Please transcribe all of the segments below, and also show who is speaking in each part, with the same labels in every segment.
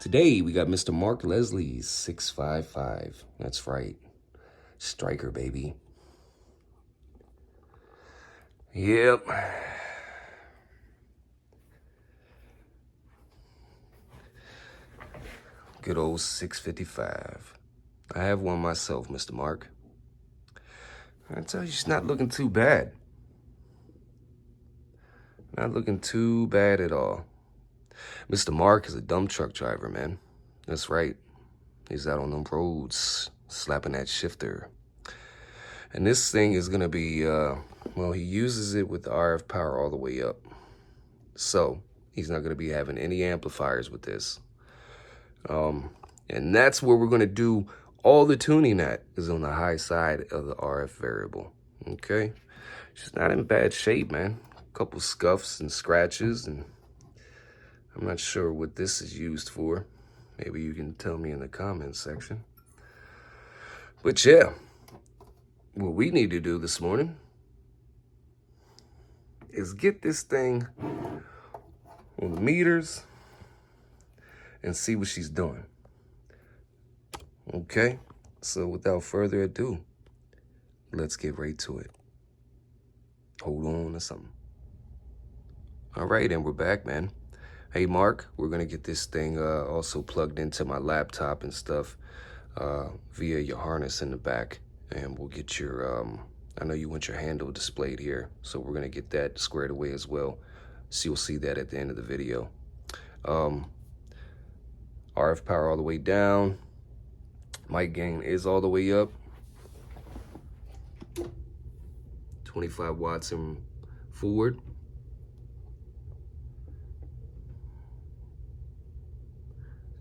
Speaker 1: Today, we got Mr. Mark Leslie's 655. That's right. Stryker, baby. Yep. Good old 655. I have one myself, Mr. Mark. I tell you, she's not looking too bad. Not looking too bad at all. Mr. Mark is a dump truck driver, man. That's right. He's out on them roads, slapping that shifter. And this thing is going to be, well, he uses it with the RF power all the way up. So he's not going to be having any amplifiers with this. And that's where we're going to do all the tuning at, is on the high side of the RF variable. Okay? She's not in bad shape, man. A couple scuffs and scratches, and I'm not sure what this is used for. Maybe you can tell me in the comments section. But yeah, what we need to do this morning is get this thing on the meters and see what she's doing. Okay, so without further ado, let's get right to it. Hold on to something. All right, and we're back, man. Hey, Mark, we're going to get this thing also plugged into my laptop and stuff via your harness in the back. And we'll get your, I know you want your handle displayed here, so we're going to get that squared away as well. So you'll see that at the end of the video. RF power all the way down. Mic gain is all the way up. 25 watts in forward.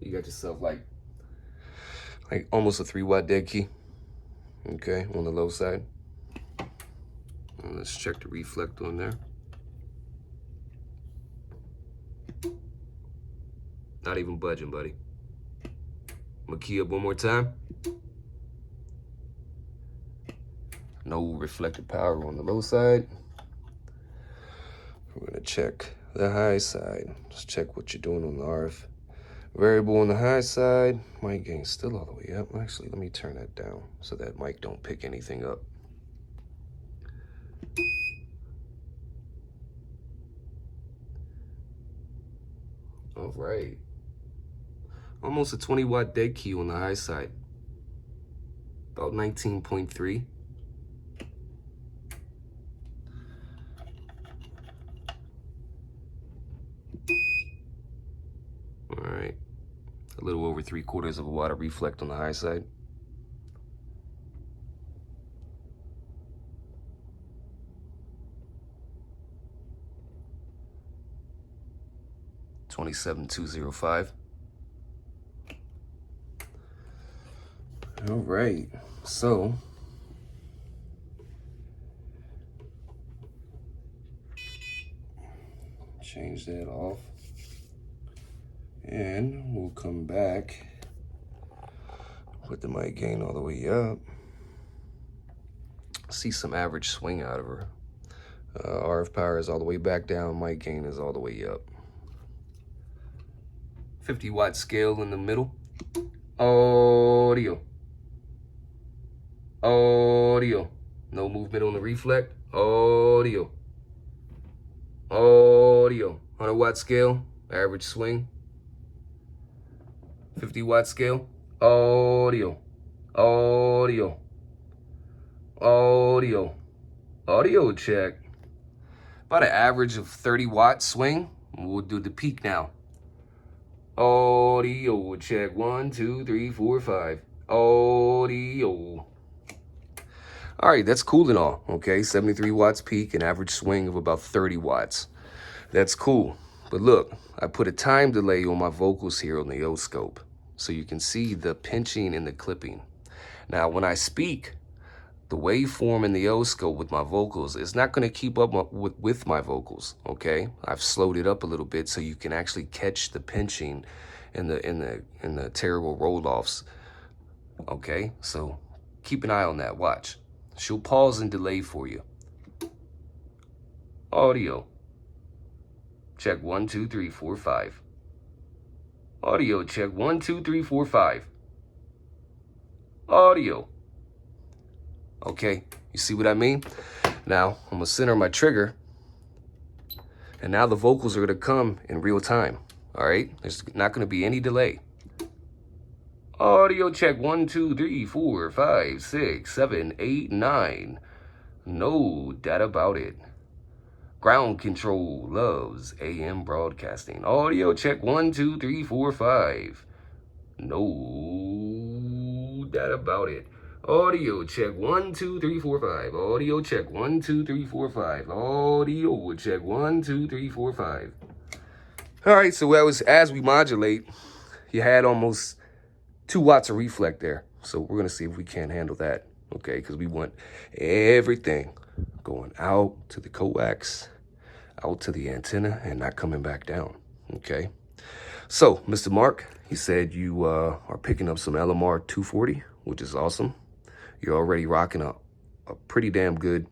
Speaker 1: You got yourself like almost a 3-watt dead key. Okay, on the low side. And let's check the reflect on there. Not even budging, buddy. I'm gonna key up one more time. No reflected power on the low side. We're gonna check the high side. Let's check what you're doing on the RF variable on the high side. Mic gain still all the way up. Actually, let me turn that down so that mic don't pick anything up. All right. Almost a 20-watt dead key on the high side. About 19.3. All right. A little over 3/4 of a watt of reflect on the high side. $27,205. All right, so change that off, and we'll come back, put the mic gain all the way up. See some average swing out of her. RF power is all the way back down, mic gain is all the way up. 50-watt scale in the middle. Audio. Audio. No movement on the reflect. Audio. Audio. 100-watt scale, average swing. 50-watt scale. Audio. Audio. Audio. Audio check. About an average of 30-watt swing. We'll do the peak now. Audio check. 1, 2, 3, 4, 5. Audio. All right, that's cool and all, okay? 73 watts peak, an average swing of about 30 watts. That's cool. But look, I put a time delay on my vocals here on the Oscilloscope, so you can see the pinching and the clipping. Now, when I speak, the waveform in the Oscilloscope with my vocals is not going to keep up with my vocals, okay? I've slowed it up a little bit so you can actually catch the pinching and the terrible roll-offs, okay? So keep an eye on that. Watch. She'll pause and delay for you. Audio. Check 1, 2, 3, 4, 5. Audio check 1, 2, 3, 4, 5. Audio. Okay, you see what I mean? Now, I'm gonna center my trigger, and now the vocals are gonna come in real time, all right? There's not gonna be any delay. Audio check 1, 2, 3, 4, 5, 6, 7, 8, 9. No doubt about it. Ground control loves AM broadcasting. Audio check 1, 2, 3, 4, 5. No doubt about it. Audio check 1, 2, 3, 4, 5. Audio check 1, 2, 3, 4, 5. Audio check 1, 2, 3, 4, 5. All right, so as we modulate, you had almost 2 watts of reflect there. So we're gonna see if we can't handle that, okay? Because we want everything going out to the coax, out to the antenna, and not coming back down, okay? So, Mr. Mark, he said you are picking up some LMR 240, which is awesome. You're already rocking a pretty damn good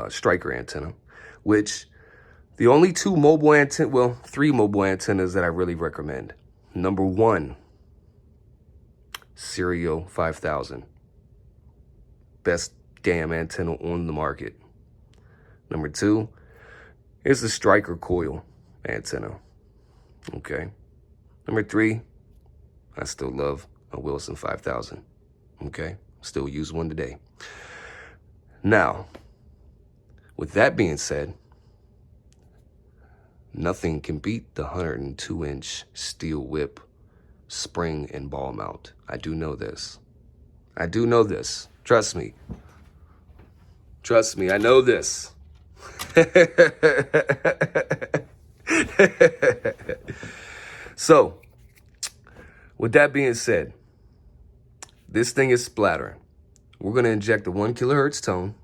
Speaker 1: Stryker antenna, which the only 2 mobile antenna, well, 3 mobile antennas that I really recommend. Number 1, Serial 5000. Best damn antenna on the market. Number 2 is the Stryker coil antenna. Okay. Number 3, I still love a Wilson 5000. Okay. Still use one today. Now, with that being said, nothing can beat the 102-inch steel whip spring and ball mount. I do know this. I do know this. Trust me. Trust me, I know this. So, with that being said, this thing is splattering. We're going to inject a 1 kilohertz tone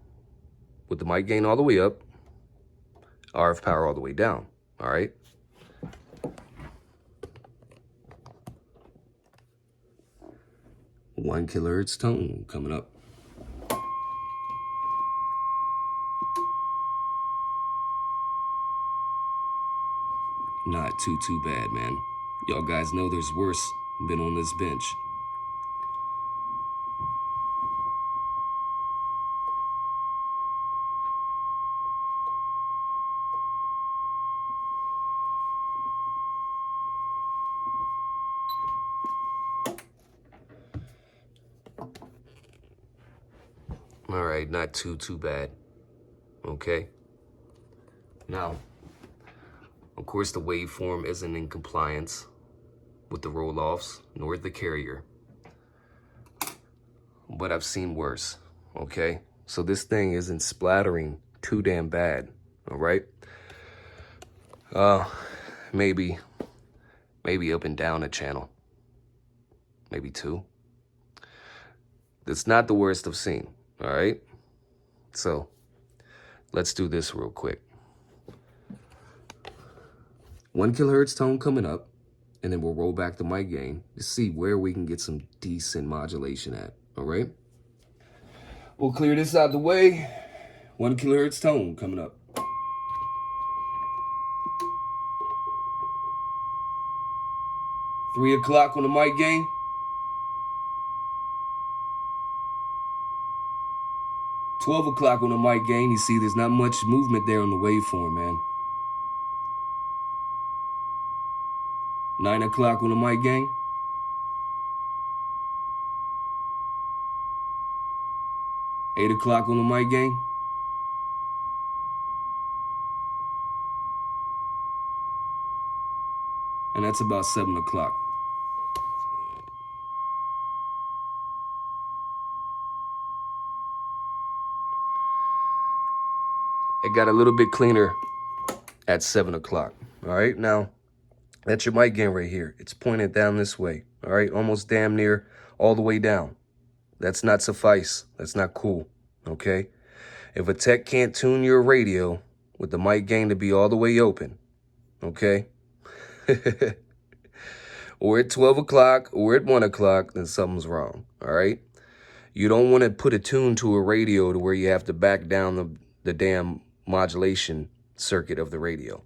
Speaker 1: with the mic gain all the way up, RF power all the way down, all right? One kilohertz tone coming up. Not too bad, man. Y'all guys know there's worse. Been on this bench. All right, not too bad. Okay. Now, of course, the waveform isn't in compliance with the roll-offs nor the carrier, but I've seen worse. Okay, so this thing isn't splattering too damn bad. All right. Maybe up and down a channel, maybe 2. That's not the worst I've seen. All right. So let's do this real quick. 1 kilohertz tone coming up, and then we'll roll back the mic gain to see where we can get some decent modulation at, all right? We'll clear this out the way. 1 kilohertz tone coming up. Three o'clock on the mic gain. $12 on the mic gain. You see there's not much movement there on the waveform, man. 9 o'clock on the mic gain. $8 on the mic gain. And that's about 7 o'clock. It got a little bit cleaner at 7 o'clock. All right, now that's your mic gain right here. It's pointed down this way. All right, almost damn near all the way down. That's not suffice. That's not cool. Okay, if a tech can't tune your radio with the mic gain to be all the way open, okay, or at 12 o'clock or at 1 o'clock, then something's wrong. All right, you don't want to put a tune to a radio to where you have to back down the damn modulation circuit of the radio.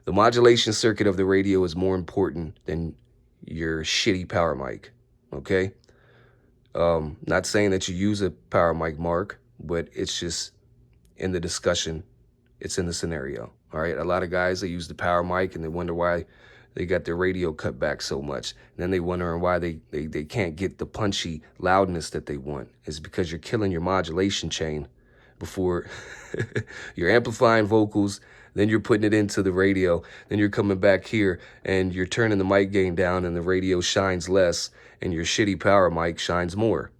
Speaker 1: The modulation circuit of the radio is more important than your shitty power mic, okay? Not saying that you use a power mic, Mark, but it's just in the discussion. It's in the scenario, all right? A lot of guys, they use the power mic and they wonder why they got their radio cut back so much. And then they wondering why they can't get the punchy loudness that they want. It's because you're killing your modulation chain before you're amplifying vocals, then you're putting it into the radio, then you're coming back here and you're turning the mic gain down and the radio shines less and your shitty power mic shines more.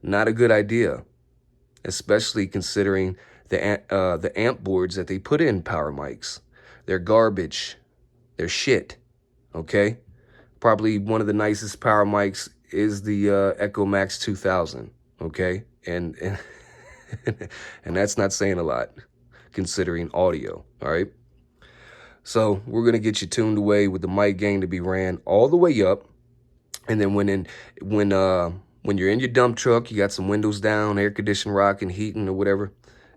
Speaker 1: Not a good idea, especially considering the amp boards that they put in power mics. They're garbage. They're shit, okay? Probably one of the nicest power mics is the Echo Max 2000, okay? And and that's not saying a lot, considering audio, all right? So we're going to get you tuned away with the mic gain to be ran all the way up. And then when you're in your dump truck, you got some windows down, air conditioning rocking, heating or whatever,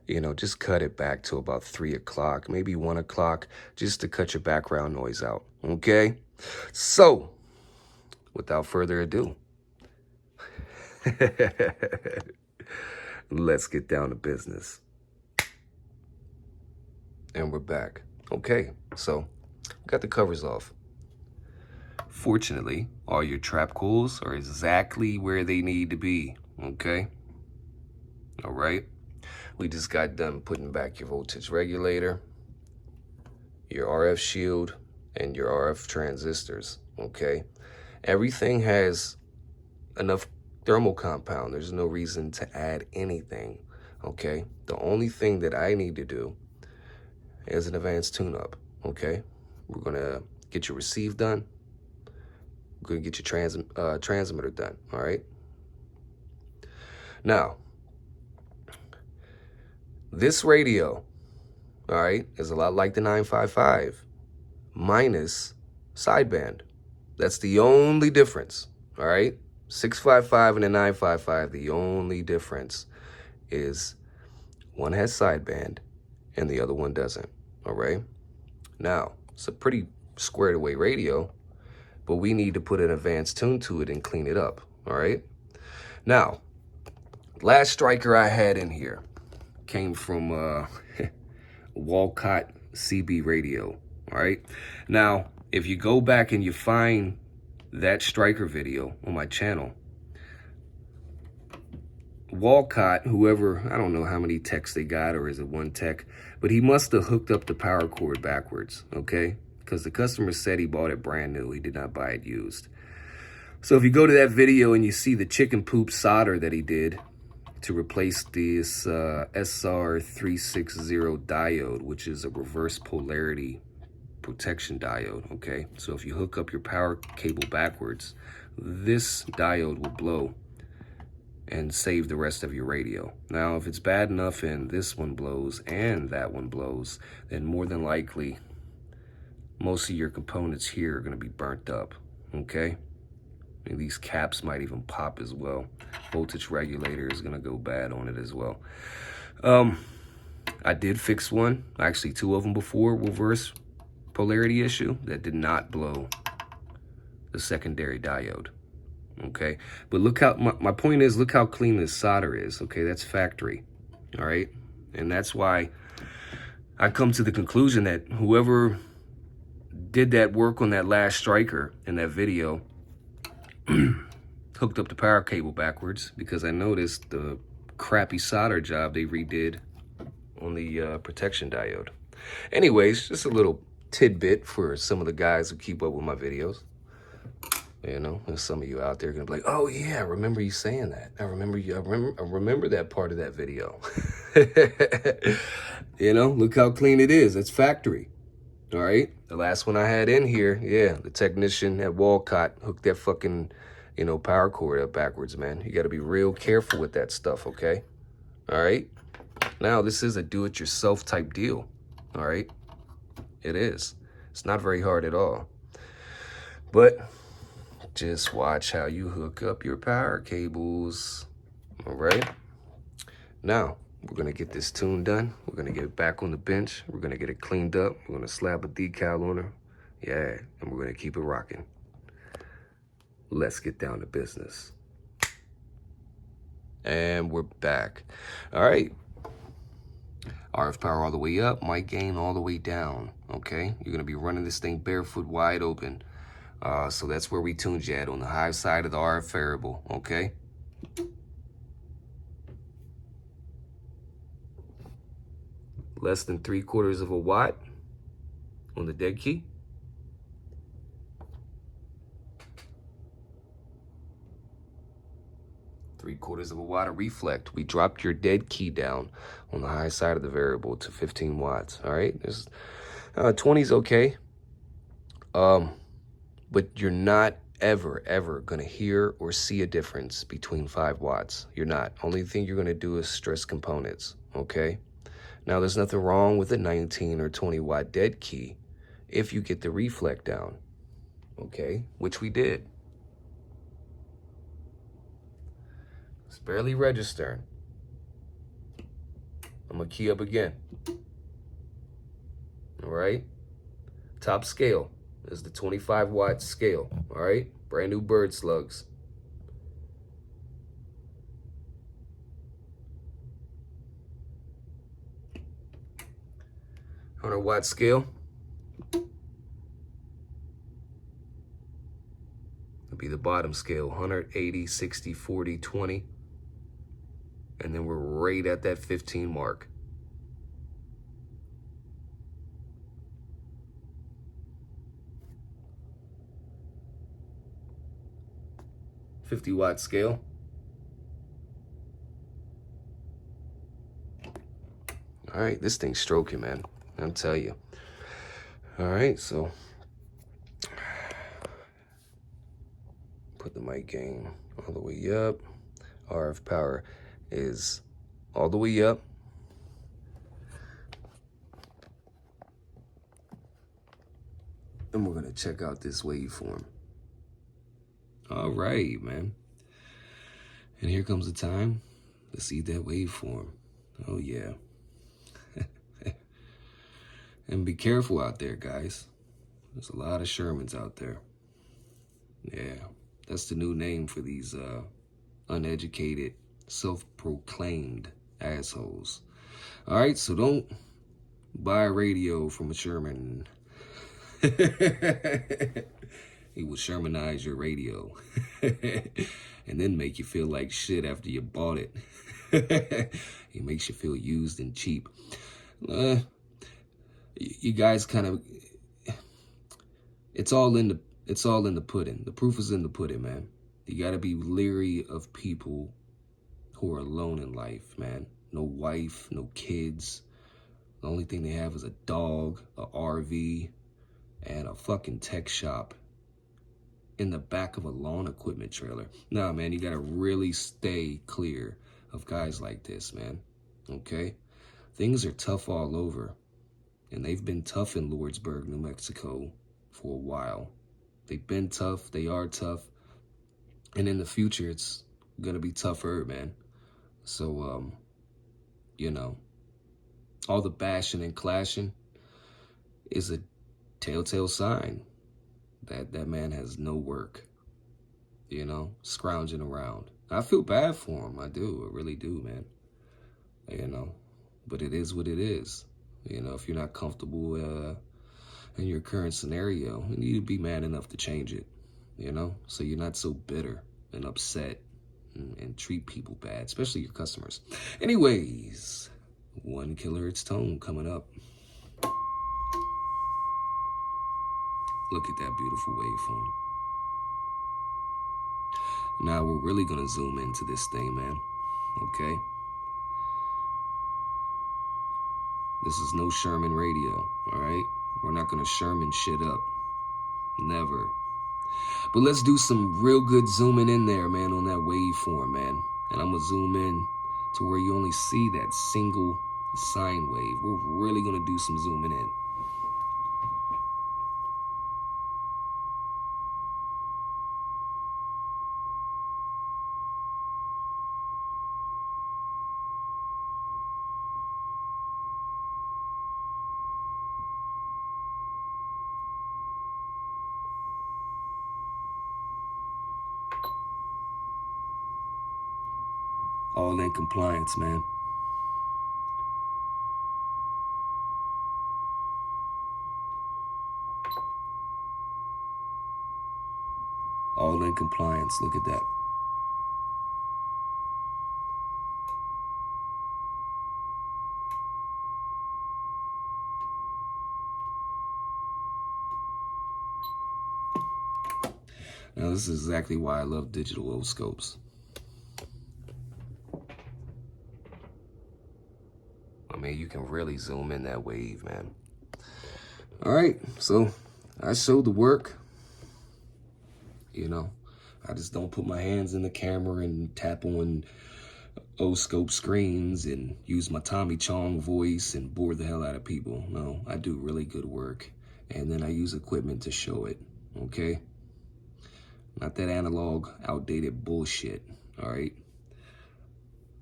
Speaker 1: you know, just cut it back to about 3 o'clock, maybe 1 o'clock, just to cut your background noise out, okay? So, without further ado, let's get down to business. And we're back. Okay, so got the covers off. Fortunately, all your trap coils are exactly where they need to be, okay? All right. We just got done putting back your voltage regulator, your RF shield, and your RF transistors, okay? Everything has enough thermal compound. There's no reason to add anything, okay? The only thing that I need to do is an advanced tune-up, okay? We're gonna get your receive done. We're gonna get your transmitter done, all right? Now, this radio, all right, is a lot like the 955 minus sideband. That's the only difference, all right? 655 and the 955, the only difference is one has sideband and the other one doesn't, all right? Now, it's a pretty squared away radio, but we need to put an advanced tune to it and clean it up, all right? Now, last Stryker I had in here came from Walcott CB radio, all right? Now, if you go back and you find that Stryker video on my channel, Walcott, whoever, I don't know how many techs they got, or is it one tech, but he must have hooked up the power cord backwards, okay? Because the customer said he bought it brand new. He did not buy it used. So if you go to that video and you see the chicken poop solder that he did to replace this SR360 diode, which is a reverse polarity protection diode, okay? So if you hook up your power cable backwards, this diode will blow and save the rest of your radio. Now, if it's bad enough and this one blows and that one blows, then more than likely, most of your components here are gonna be burnt up, okay? And these caps might even pop as well. Voltage regulator is gonna go bad on it as well. I did fix one, actually 2 of them before, reverse polarity issue, that did not blow the secondary diode, okay? But look how, my point is, look how clean this solder is, okay? That's factory, all right? And that's why I come to the conclusion that whoever did that work on that last Stryker in that video hooked up the power cable backwards, because I noticed the crappy solder job they redid on the protection diode. Anyways, just a little tidbit for some of the guys who keep up with my videos. You know, there's some of you out there gonna be like, oh yeah, I remember you saying that. I remember that part of that video. You know, look how clean it is. It's factory. All right. The last one I had in here, yeah, the technician at Walcott hooked that fucking, you know, power cord up backwards, man. You got to be real careful with that stuff, okay? All right. Now, this is a do-it-yourself type deal. All right. It is. It's not very hard at all. But just watch how you hook up your power cables. All right. Now, we're going to get this tune done. We're going to get it back on the bench. We're going to get it cleaned up. We're going to slap a decal on her. Yeah, and we're going to keep it rocking. Let's get down to business. And we're back. All right. RF power all the way up, mic gain all the way down. Okay, you're gonna be running this thing barefoot wide open. So that's where we tuned you at, on the high side of the RF variable. Okay. Less than 3/4 of a watt on the dead key. Three-quarters of a watt of reflect. We dropped your dead key down on the high side of the variable to 15 watts. All right, this 20 is okay, but you're not ever gonna hear or see a difference between 5 watts. You're not. Only thing you're gonna do is stress components. Okay. Now, there's nothing wrong with a 19 or 20 watt dead key if you get the reflect down. Okay, which we did. It's barely registering. I'm gonna key up again. All right. Top scale is the 25 watt scale. All right. Brand new bird slugs. $100 watt scale. It'll be the bottom scale. 180, 60, 40, 20. And then we're right at that 15 mark. $50 watt scale. All right, this thing's stroking, man. I'll tell you. All right, so put the mic gain all the way up. RF power is all the way up. And we're gonna check out this waveform. All right, man. And here comes the time to see that waveform. Oh yeah. And be careful out there, guys. There's a lot of Shermans out there. Yeah, that's the new name for these uneducated, self-proclaimed assholes. All right, so don't buy a radio from a Sherman. He will Shermanize your radio and then make you feel like shit after you bought it. He makes you feel used and cheap. You guys kind of, it's all in the pudding. The proof is in the pudding, man. You got to be leery of people who are alone in life, man. No wife, no kids. The only thing they have is a dog, a RV, and a fucking tech shop in the back of a lawn equipment trailer. Nah, man, you got to really stay clear of guys like this, man. Okay? Things are tough all over. And they've been tough in Lordsburg, New Mexico for a while. They've been tough. They are tough. And in the future, it's going to be tougher, man. So, you know, all the bashing and clashing is a telltale sign that that man has no work, you know, scrounging around. I feel bad for him. I do. I really do, man. You know, but it is what it is. You know, if you're not comfortable in your current scenario, you need to be man enough to change it, you know, so you're not so bitter and upset and treat people bad, especially your customers. Anyways, 1 kHz tone coming up. Look at that beautiful waveform. Now we're really going to zoom into this thing, man. Okay? This is no Sherman radio, all right? We're not going to Sherman shit up. Never. But let's do some real good zooming in there, man, on that waveform, man. And I'm going to zoom in to where you only see that single sine wave. We're really going to do some zooming in. All in compliance, man. All in compliance. Look at that. Now, this is exactly why I love digital oscilloscopes. I mean, you can really zoom in that wave, man. All right, so I showed the work. You know, I just don't put my hands in the camera and tap on oscilloscope screens and use my Tommy Chong voice and bore the hell out of people. No, I do really good work. And then I use equipment to show it, okay? Not that analog, outdated bullshit, all right?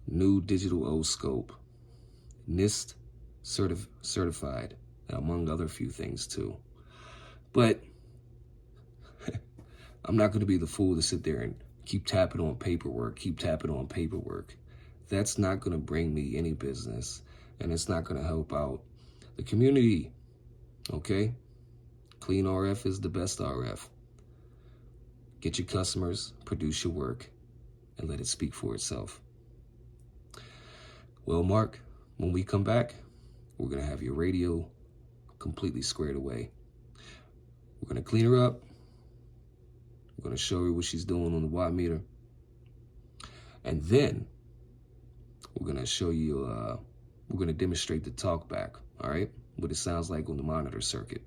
Speaker 1: New digital oscilloscope, NIST certified, among other few things too. But I'm not gonna be the fool to sit there and keep tapping on paperwork. That's not gonna bring me any business, and it's not gonna help out the community, okay? Clean RF is the best RF. Get your customers, produce your work, and let it speak for itself. Well, Mark, when we come back, we're gonna have your radio completely squared away. We're gonna clean her up. We're gonna show her what she's doing on the watt meter. And then we're gonna show you, we're gonna demonstrate the Talkback, all right? What it sounds like on the monitor circuit.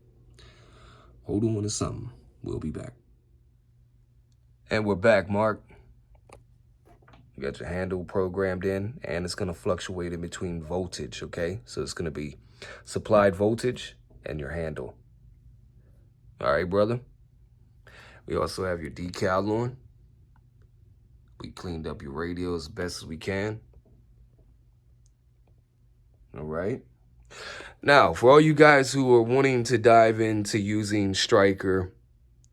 Speaker 1: Hold on to something. We'll be back. And we're back, Mark. You got your handle programmed in, and it's gonna fluctuate in between voltage, okay? So it's gonna be supplied voltage and your handle. All right, brother? We also have your decal on. We cleaned up your radio as best as we can. All right. Now, for all you guys who are wanting to dive into using Stryker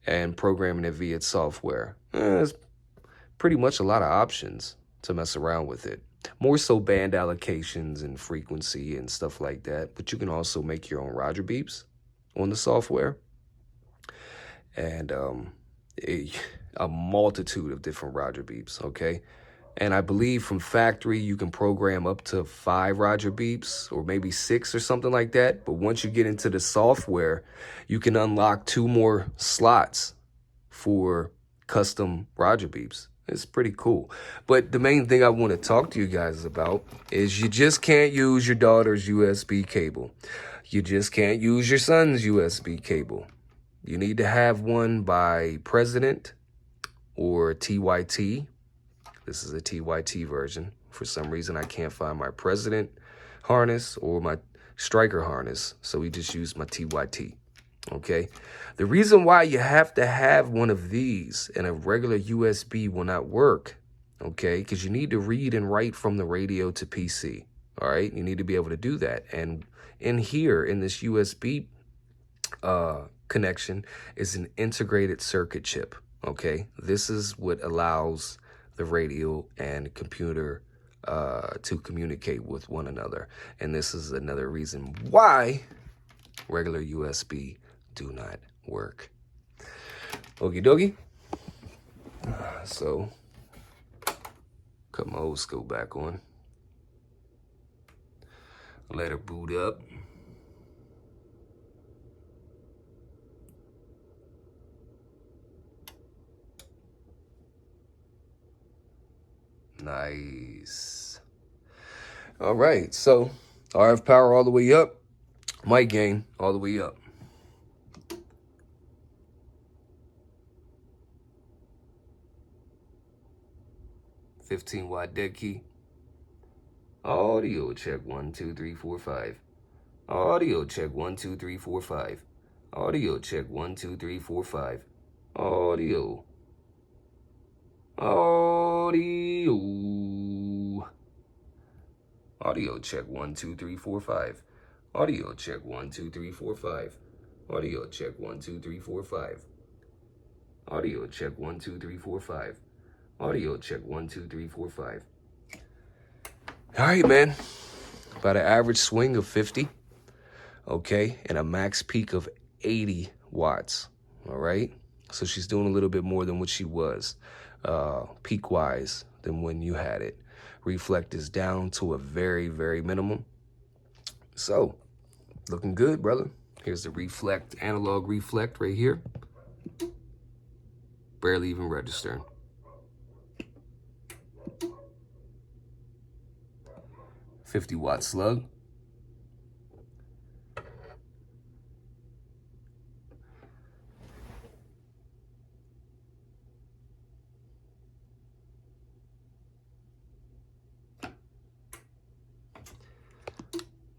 Speaker 1: and programming it via software, there's pretty much a lot of options to mess around with it. More so band allocations and frequency and stuff like that. But you can also make your own Roger beeps on the software. And a multitude of different Roger beeps, okay? And I believe from factory, you can program up to 5 Roger beeps or maybe 6 or something like that. But once you get into the software, you can unlock 2 more slots for custom Roger beeps. It's pretty cool. But the main thing I want to talk to you guys about is you just can't use your daughter's USB cable. You just can't use your son's USB cable. You need to have one by President or TYT. This is a TYT version. For some reason, I can't find my President harness or my Stryker harness, so we just use my TYT, okay? The reason why you have to have one of these and a regular USB will not work, okay, because you need to read and write from the radio to PC, all right? You need to be able to do that. And in here, in this USB connection is an integrated circuit chip, okay? This is what allows the radio and computer to communicate with one another. And this is another reason why regular USB do not work. Okie dokie. So, cut my oscilloscope back on. Let her boot up. Nice. All right, so RF power all the way up, mic gain all the way up. $15-watt dead key. Audio check 1 2 3 4 5. Audio check 1 2 3 4 5. Audio check 1 2 3 4 5. Audio. Audio check 1 2 3 4 5. Audio check 1 2 3 4 5. Audio check 1 2 3 4 5. Audio check 1 2 3 4 5. Audio check 1 2 3 4 5. All right, man. About an average swing of 50, okay, and a max peak of 80 watts, all right? So she's doing a little bit more than what she was, peak-wise, than when you had it. Reflect is down to a very, very minimum. So, looking good, brother. Here's the reflect, analog reflect right here. Barely even registering. $50-watt slug.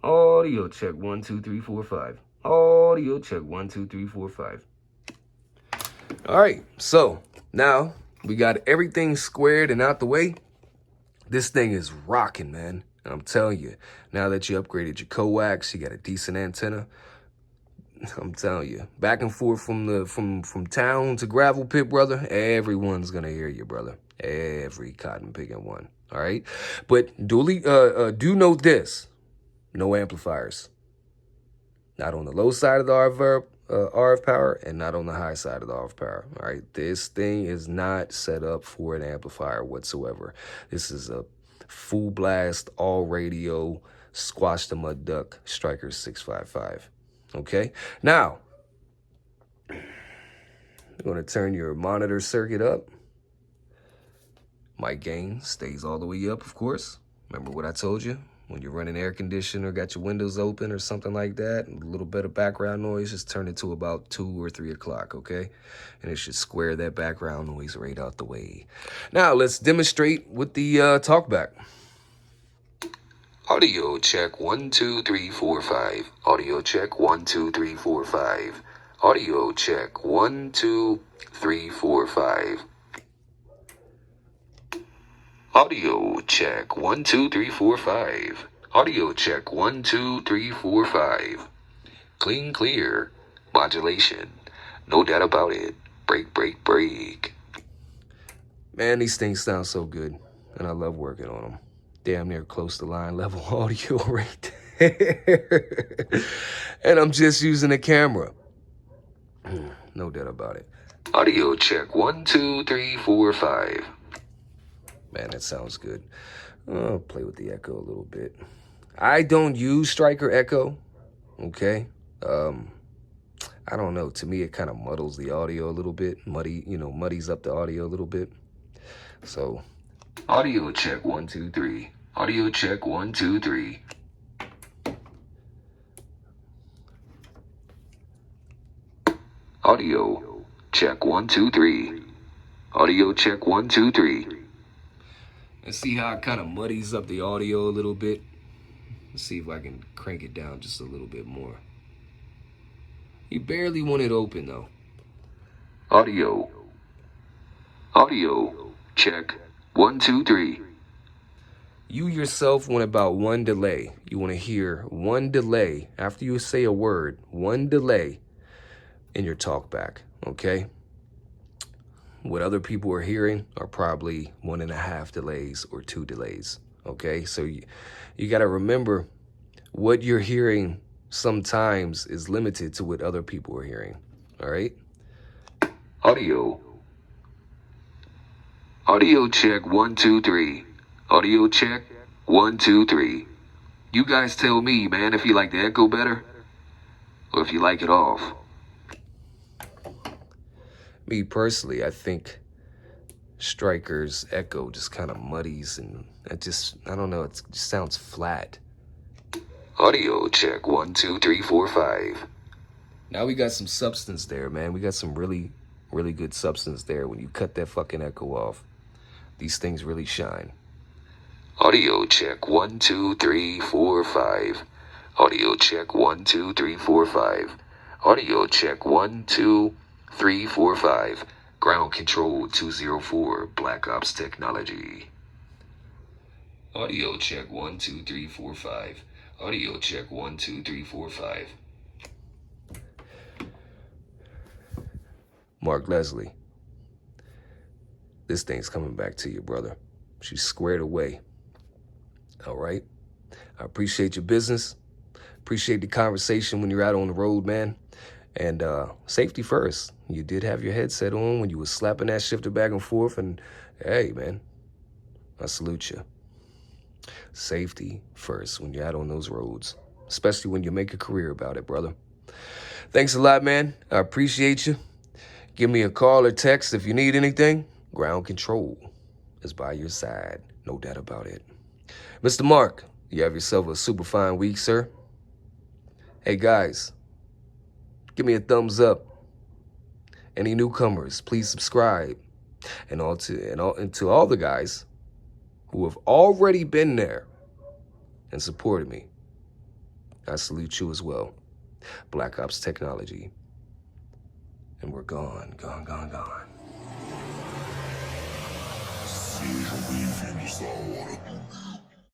Speaker 1: Audio check 1 2 3 4 5. Audio check 1 2 3 4 5. All right, so now we got everything squared and out the way. This thing is rocking, man. And I'm telling you, now that you upgraded your coax, you got a decent antenna. I'm telling you, back and forth from town to gravel pit, brother. Everyone's gonna hear you, brother. Every cotton picking one. All right, but do note this: no amplifiers. Not on the low side of the RF power, and not on the high side of the RF power. All right, this thing is not set up for an amplifier whatsoever. This is a full blast, all radio, squash the mud duck, Stryker 655. Okay, now you're going to turn your monitor circuit up. Mic gain stays all the way up, of course. Remember what I told you? When you're running air conditioner, got your windows open or something like that, a little bit of background noise, just turn it to about 2 or 3 o'clock, okay? And it should square that background noise right out the way. Now, let's demonstrate with the Talkback. Audio check 1 2 3 4 5. Audio check 1 2 3 4 5. Audio check 1 2 3 4 5. Audio check 1 2 3 4 5. Audio check 1 2 3 4 5. Clean, clear. Modulation. No doubt about it. Break, break, break. Man, these things sound so good, and I love working on them. Damn near close to line level audio right there. And I'm just using a camera. No doubt about it. Audio check 1 2 3 4 5. Man, that sounds good. I'll play with the echo a little bit. I don't use Stryker echo, okay? I don't know. To me, it kind of muddles the audio a little bit. Muddies up the audio a little bit. So, audio check 1 2 3. Audio check 1 2 3. Audio check 1 2 3. Audio check 1 2 3. And see how it kind of muddies up the audio a little bit. Let's see if I can crank it down just a little bit more. You barely want it open though. Audio check 1 2 3. You yourself want about one delay. You want to hear one delay after you say a word, one delay in your talkback, okay? What other people are hearing are probably 1.5 delays or 2 delays, okay? So you got to remember what you're hearing sometimes is limited to what other people are hearing, all right? Audio check 1 2 3. Audio check 1 2 3. You guys tell me, man, if you like the echo better or if you like it off. Me personally, I think Stryker's echo just kind of muddies and I don't know, it just sounds flat. Audio check 1 2 3 4 5. Now we got some substance there, man. We got some really, really good substance there. When you cut that fucking echo off, these things really shine. Audio check 1 2 3 4 5. Audio check 1 2 3 4 5. Audio check 1 2 3 4 5. Ground control 204. Black Ops technology. Audio check 1 2 3 4 5. Audio check 1 2 3 4 5. Mark Leslie, this thing's coming back to you, brother. She's squared away. All right? I appreciate your business. Appreciate the conversation when you're out on the road, man. And safety first. You did have your headset on when you were slapping that shifter back and forth. And hey, man, I salute you. Safety first when you're out on those roads, especially when you make a career about it, brother. Thanks a lot, man. I appreciate you. Give me a call or text if you need anything. Ground control is by your side. No doubt about it. Mr. Mark, you have yourself a super fine week, sir. Hey, guys, give me a thumbs up. Any newcomers, please subscribe. And to all the guys who have already been there and supported me, I salute you as well. Black Ops Technology. And we're gone, gone, gone, gone. Seja bem-vindo à hora do